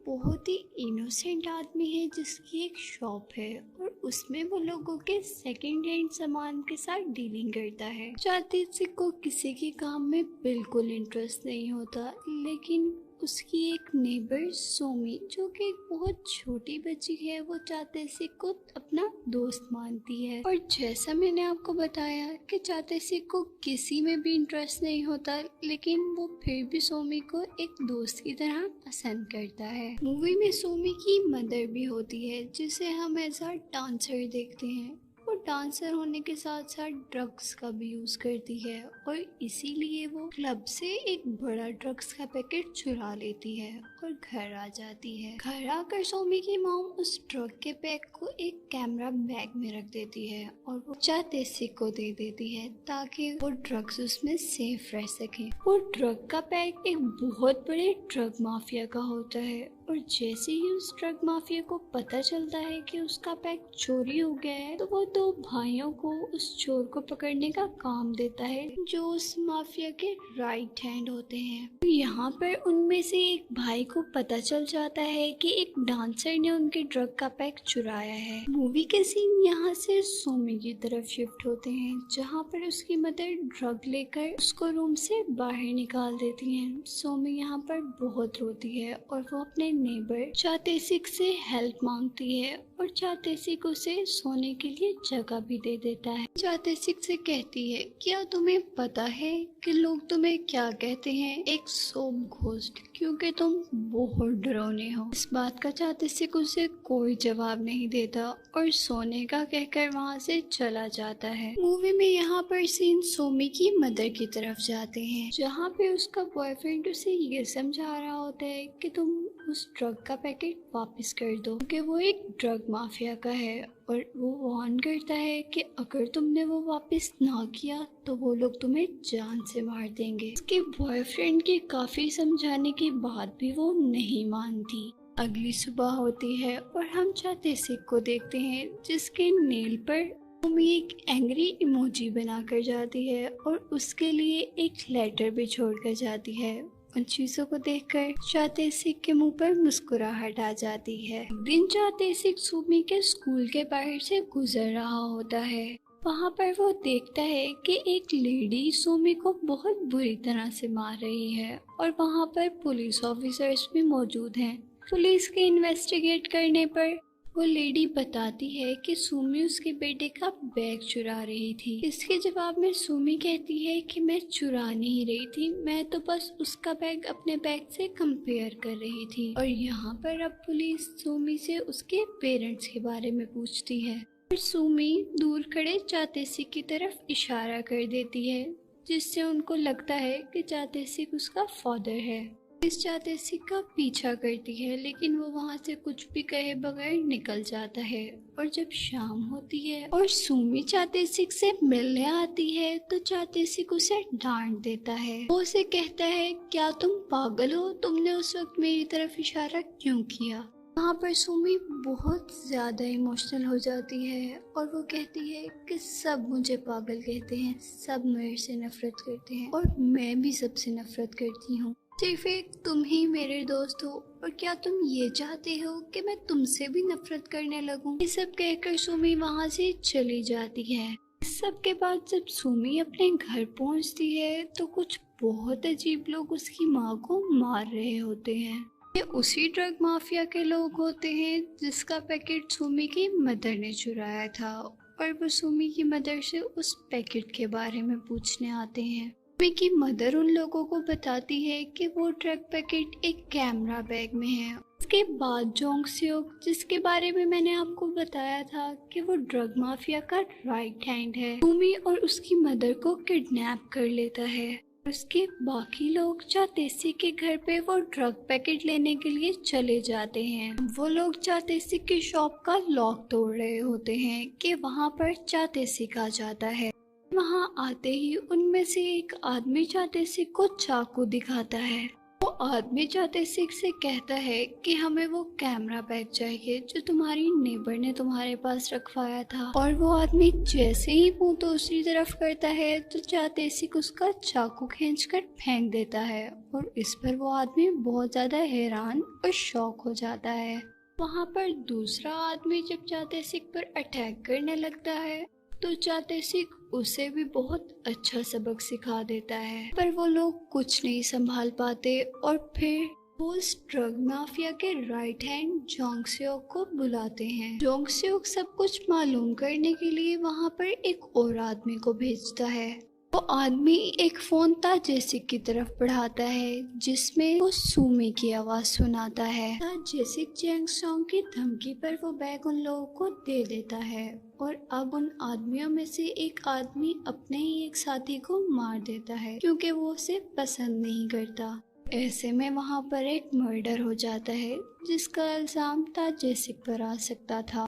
बहुत ही इनोसेंट आदमी है जिसकी एक शॉप है और उसमें वो लोगों के सेकंड हैंड सामान के साथ डीलिंग करता है। चातिसी को किसी के काम में बिल्कुल इंटरेस्ट नहीं होता, लेकिन उसकी एक नेबर सोमी जो कि एक बहुत छोटी बच्ची है, वो चातेसी को अपना दोस्त मानती है। और जैसा मैंने आपको बताया कि चातेसी को किसी में भी इंटरेस्ट नहीं होता, लेकिन वो फिर भी सोमी को एक दोस्त की तरह पसंद करता है। मूवी में सोमी की मदर भी होती है जिसे हम एज अ डांसर देखते हैं। वो डांसर होने के साथ साथ ड्रग्स का भी यूज करती है और इसीलिए वो क्लब से एक बड़ा ड्रग्स का पैकेट चुरा लेती है और घर आ जाती है। घर आकर सोमी की मॉम उस ड्रग के पैक को एक कैमरा बैग में रख देती है और वो चातेसी को दे देती है ताकि वो ड्रग्स उसमें सेफ रह सके। वो ड्रग का पैक एक बहुत बड़े ड्रग माफिया का होता है और जैसे ही उस ड्रग माफिया को पता चलता है कि उसका पैक चोरी हो गया है, तो वो दो भाइयों को उस चोर को पकड़ने का काम देता है जो उस माफिया के राइट हैंड होते हैं। यहाँ पर उनमें से एक भाई को पता चल जाता है कि एक डांसर ने उनके ड्रग का पैक चुराया है। मूवी के सीन यहाँ से सोमी की तरफ शिफ्ट होते हैं जहाँ पर उसकी मदर ड्रग लेकर उसको रूम से बाहर निकाल देती है। सोमी यहाँ पर बहुत रोती है और वो अपने नेबर चातेसिक से हेल्प मांगती है और चातेसिक उसे सोने के लिए जगह भी दे देता है। चातेसिक से कहती है, क्या तुम्हें पता है कि लोग तुम्हें क्या कहते हैं, एक सोम घोस्ट, क्योंकि तुम बहुत डरावने हो। इस बात का चातेसिक उसे कोई जवाब नहीं देता और सोने का कहकर वहाँ से चला जाता है। मूवी में यहाँ पर सीन सोमी की मदर की तरफ जाते हैं जहाँ पे उसका बॉयफ्रेंड उसे ये समझा रहा होता है कि तुम उस ड्रग का पैकेट वापस कर दो क्योंकि वो एक ड्रग माफिया का है और वो वार्न करता है कि अगर तुमने वो वापस ना किया तो वो लोग तुम्हें जान से मार देंगे। उसके बॉयफ्रेंड के काफी समझाने के बाद भी वो नहीं मानती। अगली सुबह होती है और हम चातेसिक को देखते हैं जिसके नेल पर सोमी एक एंग्री इमोजी बनाकर जाती है और उसके लिए एक लेटर भी छोड़कर जाती है। उन चीजों को देखकर चातेसिक के मुंह पर मुस्कुराहट आ जाती है। एक दिन चातेसिक सोमी के स्कूल के बाहर से गुजर रहा होता है। वहाँ पर वो देखता है कि एक लेडी सोमी को बहुत बुरी तरह से मार रही है और वहाँ पर पुलिस ऑफिसर्स भी मौजूद हैं। पुलिस के इन्वेस्टिगेट करने पर वो लेडी बताती है कि सुमी उसके बेटे का बैग चुरा रही थी। इसके जवाब में सुमी कहती है कि मैं चुरा नहीं रही थी, मैं तो बस उसका बैग अपने बैग से कंपेयर कर रही थी। और यहाँ पर अब पुलिस सुमी से उसके पेरेंट्स के बारे में पूछती है और सुमी दूर खड़े चातेसिक की तरफ इशारा कर देती है जिससे उनको लगता है कि चातेसिक उसका फादर है। इस चातेसिक का पीछा करती है लेकिन वो वहाँ से कुछ भी कहे बगैर निकल जाता है। और जब शाम होती है और सुमी चातेसिक से मिलने आती है तो चातेसिक उसे डांट देता है। वो उसे कहता है, क्या तुम पागल हो, तुमने उस वक्त मेरी तरफ इशारा क्यों किया। वहाँ पर सुमी बहुत ज्यादा इमोशनल हो जाती है और वो कहती है कि सब मुझे पागल कहते हैं, सब मेरे से नफरत करते हैं और मैं भी सबसे नफरत करती हूँ, सिर्फ एक तुम ही मेरे दोस्त हो और क्या तुम ये चाहते हो कि मैं तुमसे भी नफरत करने लगूं। ये सब कहकर सुमी वहाँ से चली जाती है। इस सब के बाद जब सुमी अपने घर पहुँचती है तो कुछ बहुत अजीब लोग उसकी माँ को मार रहे होते हैं। ये उसी ड्रग माफिया के लोग होते हैं जिसका पैकेट सुमी की मदर ने चुराया था और वो सुमी की मदर से उस पैकेट के बारे में पूछने आते हैं। सुमी की मदर उन लोगों को बताती है कि वो ड्रग पैकेट एक कैमरा बैग में है। इसके बाद जोंग सियोक, जिसके बारे में मैंने आपको बताया था कि वो ड्रग माफिया का राइट हैंड है, सुमी और उसकी मदर को किडनैप कर लेता है। उसके बाकी लोग चातेसी के घर पे वो ड्रग पैकेट लेने के लिए चले जाते हैं। वो लोग चातेसी की शॉप का लॉक तोड़ रहे होते हैं कि वहाँ पर चातेसी आ जाता है। वहाँ आते ही उनमें से एक आदमी चातेसी को चाकू दिखाता है। वो आदमी जातेसिक से कहता है कि हमें वो कैमरा बैग चाहिए जो तुम्हारी नेबर ने तुम्हारे पास रखवाया था। और वो आदमी जैसे ही मुंह दूसरी तरफ करता है तो जातेसिक उसका चाकू खींचकर फेंक देता है और इस पर वो आदमी बहुत ज्यादा हैरान और शॉक हो जाता है। वहाँ पर दूसरा आदमी जब जातेसिक पर अटैक करने लगता है तो जातेसिक उसे भी बहुत अच्छा सबक सिखा देता है, पर वो लोग कुछ नहीं संभाल पाते और फिर वो उस ड्रग माफिया के राइट हैंड जोंगसेok को बुलाते हैं। जोंगसेok सब कुछ मालूम करने के लिए वहाँ पर एक और आदमी को भेजता है। वो आदमी एक फोन ताजेसिक की तरफ बढ़ाता है जिसमें वो सुमी की आवाज सुनाता है। ताजेसिक जैंगसोंग की धमकी पर वो बैग उन लोगों को दे देता है और अब उन आदमियों में से एक आदमी अपने ही एक साथी को मार देता है क्योंकि वो उसे पसंद नहीं करता। ऐसे में वहाँ पर एक मर्डर हो जाता है जिसका इल्जाम ताजेसिक पर आ सकता था।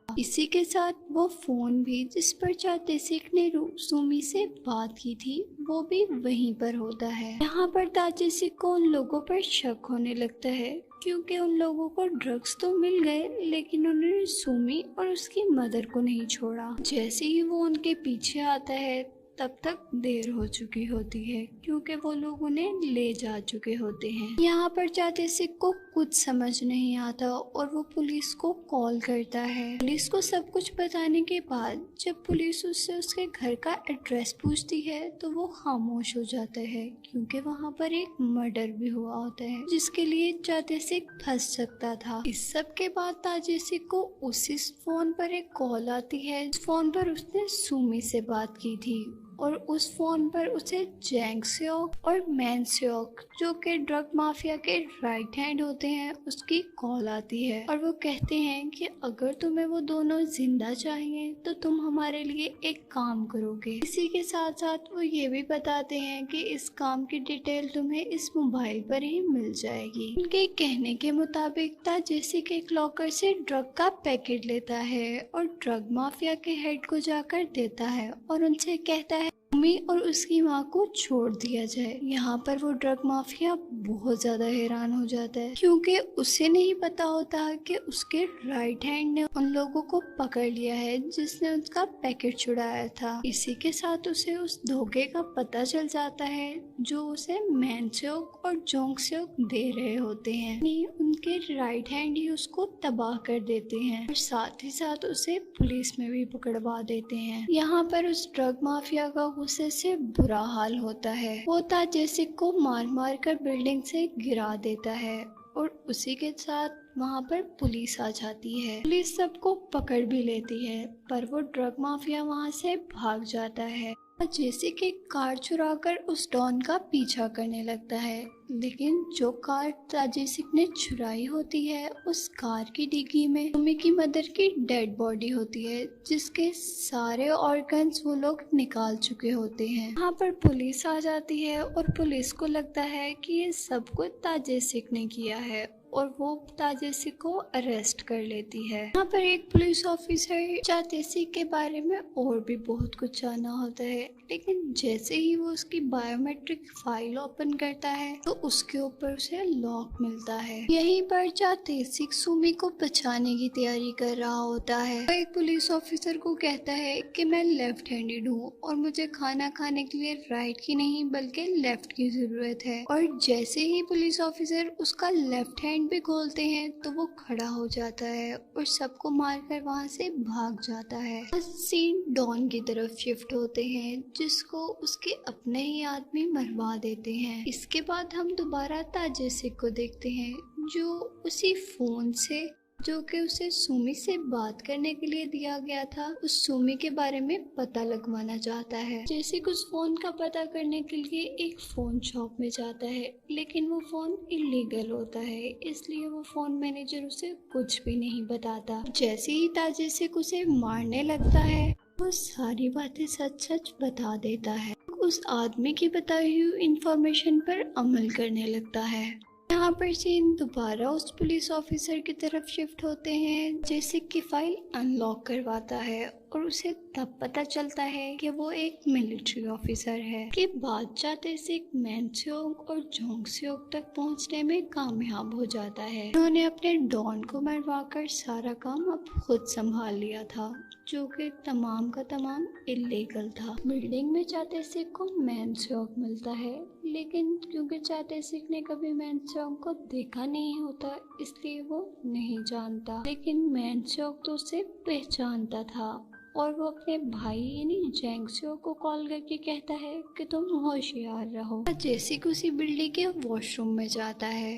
इसी के साथ वो फोन भी जिस पर जातेसिक ने सुमी से बात की थी वो भी वहीं पर होता है। यहाँ पर ताजेसिक को उन लोगों पर शक होने लगता है क्योंकि उन लोगों को ड्रग्स तो मिल गए लेकिन उन्होंने सुमी और उसकी मदर को नहीं छोड़ा। जैसे ही वो उनके पीछे आता है तब तक देर हो चुकी होती है क्योंकि वो लोग उन्हें ले जा चुके होते हैं। यहाँ पर जातेसिक को कुछ समझ नहीं आता और वो पुलिस को कॉल करता है। पुलिस को सब कुछ बताने के बाद जब पुलिस उससे उसके घर का एड्रेस पूछती है तो वो खामोश हो जाता है क्योंकि वहाँ पर एक मर्डर भी हुआ होता है जिसके लिए जातेसिक फंस सकता था। इस सब के बाद ताजेसिक को उसी फोन पर एक कॉल आती है। इस फोन पर उसने सुमी से बात की थी और उस फोन पर उसे जैंगसेok और मैनसेok जो कि ड्रग माफिया के राइट हैंड होते हैं उसकी कॉल आती है और वो कहते हैं कि अगर तुम्हें वो दोनों जिंदा चाहिए तो तुम हमारे लिए एक काम करोगे। इसी के साथ साथ वो ये भी बताते हैं कि इस काम की डिटेल तुम्हें इस मोबाइल पर ही मिल जाएगी। उनके कहने के मुताबिक ताजेसिक एक लॉकर से ड्रग का पैकेट लेता है और ड्रग माफिया के हेड को जाकर देता है और उनसे कहता है सुमी और उसकी माँ को छोड़ दिया जाए। यहाँ पर वो ड्रग माफिया बहुत ज्यादा हैरान हो जाता है क्योंकि उसे नहीं पता होता कि उसके राइट हैंड ने उन लोगों को पकड़ लिया है जिसने उसका पैकेट छुड़ाया था। इसी के साथ उसे उस धोखे का पता चल जाता है जो उसे मैनसेok और जोंगसेok दे रहे होते हैं। उनके राइट हैंड ही उसको तबाह कर देते हैं और साथ ही साथ उसे पुलिस में भी पकड़वा देते हैं। यहाँ पर उस ड्रग माफिया का गुस्से से बुरा हाल होता है। वो ताजेसिक को मार मार कर बिल्डिंग से गिरा देता है और उसी के साथ वहाँ पर पुलिस आ जाती है। पुलिस सबको पकड़ भी लेती है पर वो ड्रग माफिया वहाँ से भाग जाता है। जेसिक एक कार चुराकर उस डॉन का पीछा करने लगता है लेकिन जो कार ताजेसिक ने चुराई होती है उस कार की डिग्गी में सुमी की मदर की डेड बॉडी होती है जिसके सारे ऑर्गन्स वो लोग निकाल चुके होते हैं। यहाँ पर पुलिस आ जाती है और पुलिस को लगता है कि ये सब कुछ ताजेसिक ने किया है और वो ताजेसिक को अरेस्ट कर लेती है। यहाँ पर एक पुलिस ऑफिसर जातेसिक के बारे में और भी बहुत कुछ जाना होता है लेकिन जैसे ही वो उसकी बायोमेट्रिक फाइल ओपन करता है तो उसके ऊपर उसे लॉक मिलता है। यहीं पर जातेसिक सुमी को बचाने की तैयारी कर रहा होता है। वो एक पुलिस ऑफिसर को कहता है कि मैं लेफ्ट हैंडेड हूँ और मुझे खाना खाने के लिए राइट की नहीं बल्कि लेफ्ट की जरूरत है। और जैसे ही पुलिस ऑफिसर उसका लेफ्ट हैंड भी खोलते हैं तो वो खड़ा हो जाता है और सबको मारकर वहाँ से भाग जाता है। सीन डॉन की तरफ शिफ्ट होते हैं जिसको उसके अपने ही आदमी मरवा देते हैं। इसके बाद हम दोबारा ताजेसिक को देखते हैं जो उसी फोन से जो कि उसे सुमी से बात करने के लिए दिया गया था उस सुमी के बारे में पता लगवाना चाहता है। जैसे कुछ फोन का पता करने के लिए एक फोन शॉप में जाता है लेकिन वो फोन इलीगल होता है इसलिए वो फोन मैनेजर उसे कुछ भी नहीं बताता। जैसे ही ताजेसिक उसे मारने लगता है वो सारी बातें सच सच बता देता है। उस आदमी की बताई हुई इंफॉर्मेशन पर अमल करने लगता है। यहाँ पर सीन दोबारा उस पुलिस ऑफिसर की तरफ शिफ्ट होते हैं जैसे कि फाइल अनलॉक करवाता है और उसे तब पता चलता है कि वो एक मिलिट्री ऑफिसर है कि बात जाते से मैनस्योंग और जोंगस्योक तक पहुंचने में कामयाब हो जाता है। उन्होंने अपने डॉन को मरवाकर सारा काम अब खुद संभाल लिया था, जो कि तमाम का तमाम इलीगल था। बिल्डिंग में चातेसिक को मैनस्योंग मिलता है, लेकिन क्योंकि चातेसिक ने कभी मैनस्योंग को देखा नहीं होता इसलिए वो नहीं जानता, लेकिन मैनस्योंग तो उसे पहचानता था और वो अपने भाई यानी जेंगस्यो को कॉल करके कहता है कि तुम होशियार रहो। जेसिक उसी बिल्डिंग के वॉशरूम में जाता है।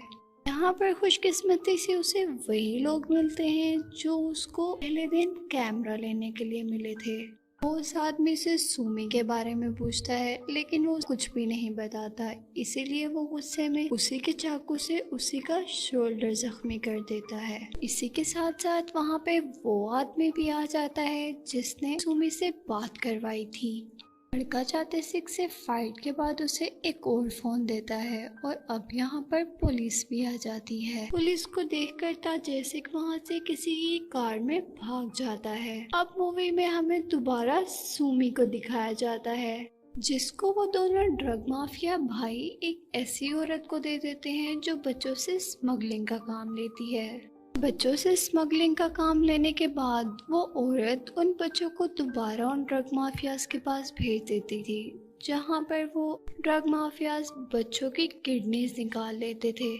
यहाँ पर खुशकिस्मती से उसे वही लोग मिलते हैं जो उसको पहले दिन कैमरा लेने के लिए मिले थे। वो उस आदमी से सुमी के बारे में पूछता है, लेकिन वो कुछ भी नहीं बताता, इसीलिए वो गुस्से में उसी के चाकू से उसी का शोल्डर जख्मी कर देता है। इसी के साथ साथ वहाँ पे वो आदमी भी आ जाता है जिसने सुमी से बात करवाई थी। लड़का चातेसिक से फाइट के बाद उसे एक और फोन देता है और अब यहाँ पर पुलिस भी आ जाती है। पुलिस को देखकर ताजेसिक वहाँ से किसी की कार में भाग जाता है। अब मूवी में हमें दोबारा सुमी को दिखाया जाता है, जिसको वो दोनों ड्रग माफिया भाई एक ऐसी औरत को दे देते हैं जो बच्चों से स्मगलिंग का काम लेती है। बच्चों से स्मगलिंग का काम लेने के बाद वो औरत उन बच्चों को दोबारा उन ड्रग माफियाज के पास भेज देती थी, जहाँ पर वो ड्रग माफियाज बच्चों की किडनीज निकाल लेते थे,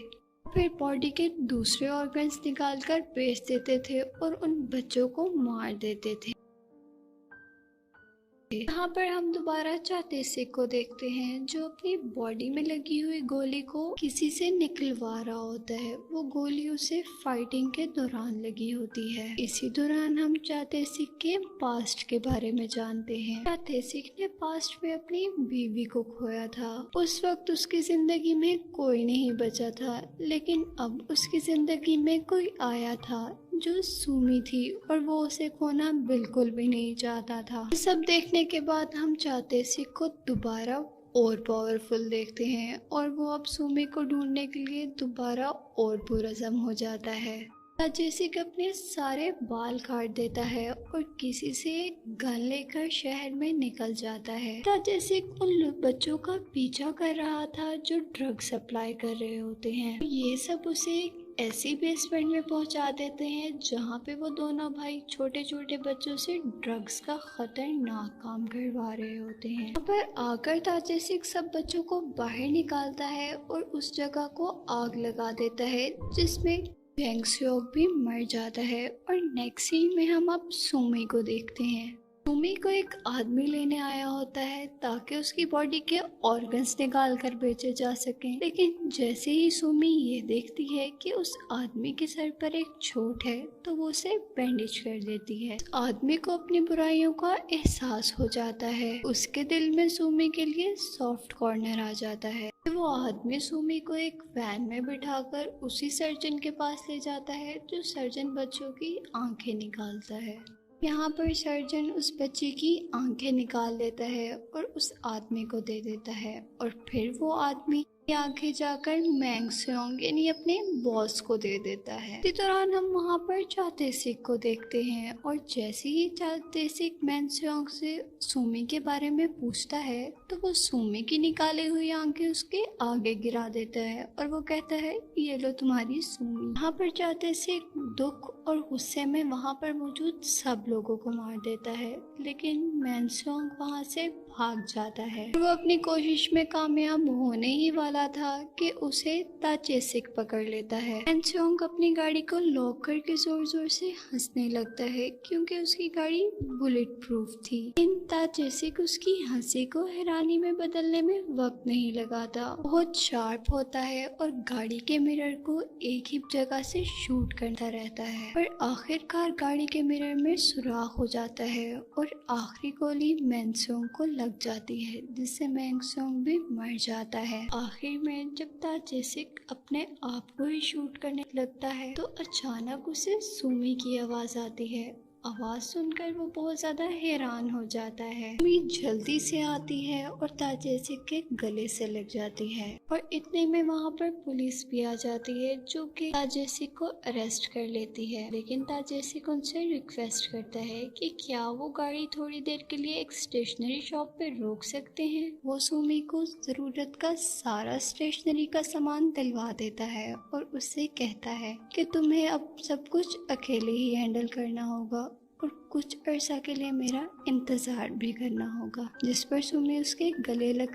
फिर बॉडी के दूसरे ऑर्गन्स निकाल कर बेच देते थे और उन बच्चों को मार देते थे। यहाँ पर हम दोबारा चातेसिक को देखते हैं जो अपनी बॉडी में लगी हुई गोली को किसी से निकलवा रहा होता है। वो गोली उसे फाइटिंग के दौरान लगी होती है। इसी दौरान हम चातेसिक के पास्ट के बारे में जानते हैं। चातेसिक ने पास्ट में अपनी बीवी को खोया था। उस वक्त उसकी जिंदगी में कोई नहीं बचा था, लेकिन अब उसकी जिंदगी में कोई आया था जो सुमी थी और वो उसे खोना बिल्कुल भी नहीं चाहता था। सब देखने के बाद हम चातेसिक को दोबारा और पावरफुल देखते हैं और वो अब सुमी को ढूंढने के लिए दोबारा और पुरज़म हो जाता है। ताजेसिक अपने सारे बाल काट देता है और किसी से गन लेकर शहर में निकल जाता है। ताजेसिक उन बच्चों का पीछा कर रहा था जो ड्रग सप्लाई कर रहे होते हैं। ये सब उसे ऐसी बेसमेंट में पहुंचा देते हैं जहां पे वो दोनों भाई छोटे छोटे बच्चों से ड्रग्स का खतरनाक काम करवा रहे होते हैं। यहाँ पर आकर ताजेसिक सब बच्चों को बाहर निकालता है और उस जगह को आग लगा देता है, जिसमें जेंगस्योक भी मर जाता है। और नेक्स्ट सीन में हम अब सुमी को देखते हैं। सुमी को एक आदमी लेने आया होता है ताकि उसकी बॉडी के ऑर्गन्स निकाल कर बेचे जा सकें, लेकिन जैसे ही सुमी ये देखती है कि उस आदमी के सर पर एक चोट है तो वो उसे बैंडेज कर देती है। आदमी को अपनी बुराइयों का एहसास हो जाता है। उसके दिल में सुमी के लिए सॉफ्ट कॉर्नर आ जाता है। वो आदमी सुमी को एक वैन में बिठाकर उसी सर्जन के पास ले जाता है जो सर्जन बच्चों की आंखें निकालता है। यहाँ पर सर्जन उस बच्चे की आंखें निकाल लेता है और उस आदमी को दे देता है और फिर वो आदमी की आंखें जाकर मैंगस्योंग यानी अपने बॉस को दे देता है। इसी दौरान हम वहाँ पर चातेसिक को देखते हैं और जैसे ही चातेसिक मैंगस्योंग से सुमी के बारे में पूछता है तो वो सुमी की निकाली हुई आंखें उसके आगे गिरा देता है और वो कहता है ये लो तुम्हारी सुमी। यहाँ पर चातेसिक दुख और गुस्से में वहाँ पर मौजूद सब लोगों को मार देता है, लेकिन मैंगस्योंग वहाँ से भाग जाता है। वो अपनी कोशिश में कामयाब होने ही वाला था कि उसे ताजेसिक पकड़ लेता है। मैंगस्योंग अपनी गाड़ी को लॉक करके जोर जोर से हंसने लगता है क्योंकि उसकी गाड़ी बुलेट प्रूफ थी। इन ताजेसिक उसकी हंसी को हैरानी में बदलने में वक्त नहीं लगाता। बहुत शार्प होता है और गाड़ी के मिरर को एक ही जगह से शूट करता रहता है और आखिरकार गाड़ी के मिरर में सुराख हो जाता है और आखिरी गोली मैंगस्योंग को लग जाती है, जिससे मैंगस्योंग भी मर जाता है। आखिर में जब ताजेसिक अपने आप को ही शूट करने लगता है तो अचानक उसे सुमी की आवाज आती है। आवाज सुनकर वो बहुत ज्यादा हैरान हो जाता है। सुमी जल्दी से आती है और ताजेसी के गले से लग जाती है और इतने में वहाँ पर पुलिस भी आ जाती है जो कि ताजेसी को अरेस्ट कर लेती है। लेकिन ताजेसी उनसे रिक्वेस्ट करता है कि क्या वो गाड़ी थोड़ी देर के लिए एक स्टेशनरी शॉप पे रोक सकते हैं। वो सुमी को जरूरत का सारा स्टेशनरी का सामान दिलवा देता है और उससे कहता है कि तुम्हें अब सब कुछ अकेले ही हैंडल करना होगा और कुछ अरसा के लिए मेरा इंतजार भी करना होगा। जिस पर सुमी उसके गले लग